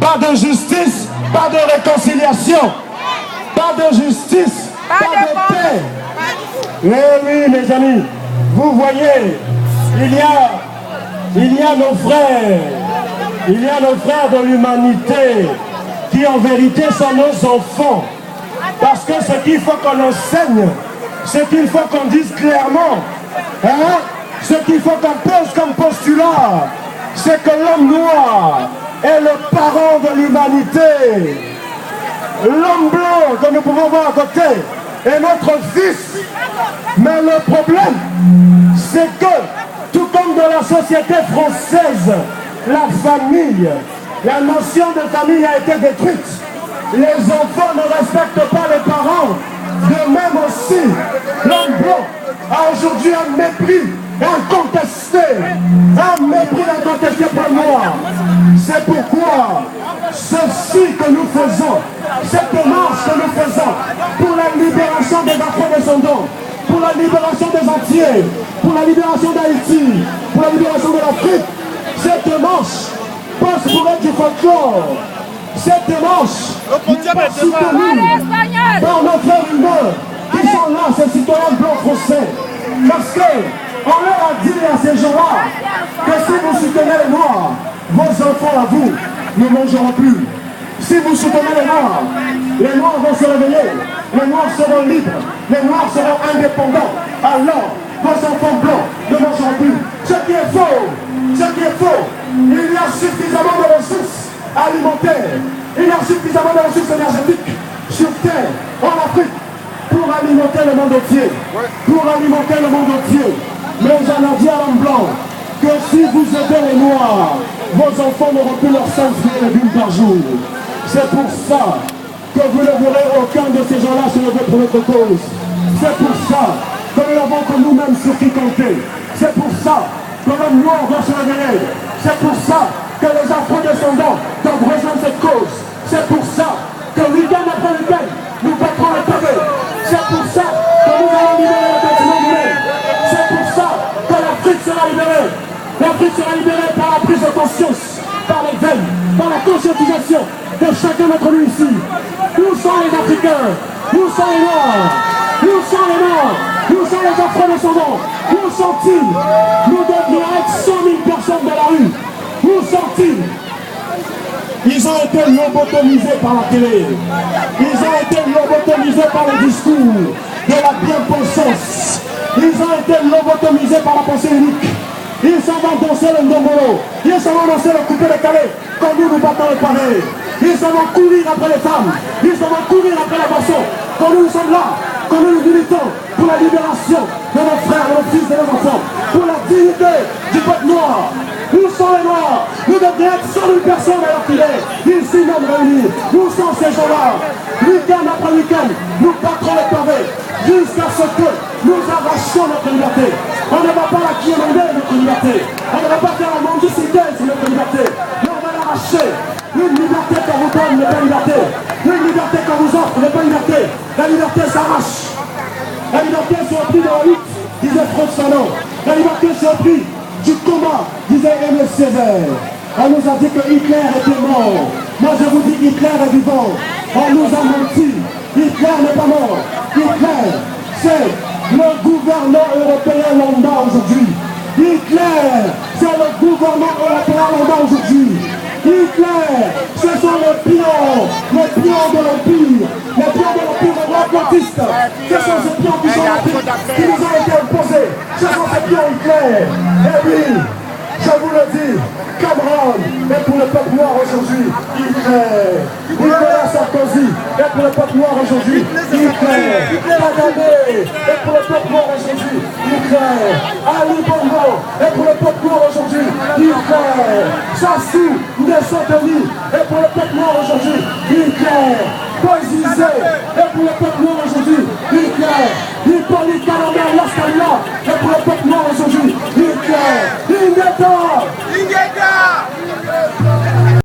pas de justice, pas de réconciliation, pas de justice, pas de paix. Mais oui, mes amis, vous voyez, il y a nos frères de l'humanité qui en vérité sont nos enfants. Parce que ce qu'il faut qu'on enseigne, ce qu'il faut qu'on dise clairement, hein, ce qu'il faut qu'on pose comme postulat, c'est que l'homme noir est le parent de l'humanité. L'homme blanc que nous pouvons voir à côté est notre fils. Mais le problème, c'est que, tout comme dans la société française, la famille, la notion de famille a été détruite. Les enfants ne respectent pas les parents. De même aussi, l'homme blanc a aujourd'hui un mépris incontesté. Un mépris incontesté pour le noir. C'est pourquoi ceci que nous faisons, cette marche que nous faisons pour la libération des afro-descendants, pour la libération des entiers, pour la libération d'Haïti, pour la libération de l'Afrique, cette marche passe pour être du folklore. Cette démarche n'est pas soutenue par nos frères humains qui sont là, ces citoyens blancs français. Parce qu'on leur a dit à ces gens-là que si vous soutenez les Noirs, vos enfants à vous ne mangeront plus. Si vous soutenez les Noirs vont se réveiller, les Noirs seront libres, les Noirs seront indépendants. Alors, vos enfants blancs ne mangeront plus. Ce qui est faux, il y a suffisamment de ressources alimentaires, il y a suffisamment de ressources énergétiques sur Terre, en Afrique, pour alimenter le monde entier. Pour alimenter le monde entier. Mais j'en ai dit à l'homme blanc que si vous aidez les Noirs, vos enfants n'auront plus leur 5 fruits et légumes par jour. C'est pour ça que vous ne verrez aucun de ces gens-là se lever pour notre cause. C'est pour ça que nous n'avons que nous-mêmes sur qui compter. C'est pour ça que l'homme noir doit se réveiller. C'est pour ça que les afro-descendants doivent rejoindre cette cause. C'est pour ça que week-end après week-end, nous battrons les pavés. C'est pour ça que nous allons libérer le continent du monde. C'est pour ça que l'Afrique sera libérée. L'Afrique sera libérée par la prise de conscience, par les veilles, par la conscientisation de chacun d'entre nous ici. Où sont les Africains? Où sont les Noirs? Où sont les Noirs? Où sont les afro-descendants? Où sont-ils? Nous devrions être 100 000 personnes dans la rue. Où sont-ils? Ils ont été lobotomisés par la télé. Ils ont été lobotomisés par le discours de la bien-pensance. Ils ont été lobotomisés par la pensée unique. Ils s'en vont danser le ndombolo. Ils s'en vont danser le coupé de calais quand nous nous battons les palais. Ils s'en vont courir après les femmes. Ils s'en vont courir après la boisson. Quand nous sommes là, quand nous militons pour la libération de nos frères, de nos fils et de nos enfants, pour la dignité du peuple noir. Où sont les Noirs? Nous devrions être 100 000 personnes à leur filet, ici même réunis. Où sont ces gens-là? Week-end après week-end, nous battrons les pavés jusqu'à ce que nous arrachions notre liberté. On ne va pas la quémander notre liberté. On ne va pas faire la mendicité sur notre liberté. Mais on va l'arracher. Une liberté qu'on vous donne n'est pas une liberté. Une liberté qu'on vous offre n'est pas une liberté. La liberté s'arrache. La liberté c'est au prix de la lutte, disait Frantz Fanon. La liberté c'est au prix du combat, disait Aimé Césaire. On nous a dit que Hitler était mort. Moi je vous dis Hitler est vivant. On nous a menti. Hitler n'est pas mort. Hitler, c'est le gouvernement européen lambda aujourd'hui. Hitler, c'est le gouvernement européen lambda aujourd'hui. Hitler, ce sont les pions de l'Empire, les pions de l'Empire euro-atlantiste. Ce sont ces pions qui nous ont été imposés. Ce sont ces pions Hitler. Et oui, je vous le dis, camarades, et pour le peuple noir aujourd'hui, Hitler. Nicolas Sarkozy, et pour le peuple noir aujourd'hui, Hitler. Kagame, et pour le peuple noir aujourd'hui, Hitler. Ali Bongo, et pour le peuple noir aujourd'hui, Hitler. Sassou Nguesso-Denis, et pour le peuple noir aujourd'hui, Hitler. Bozizé, et pour le peuple noir aujourd'hui, Hitler. Hippolyte Kalonga Lascalina, et pour le peuple noir aujourd'hui, Hitler. Ingeta.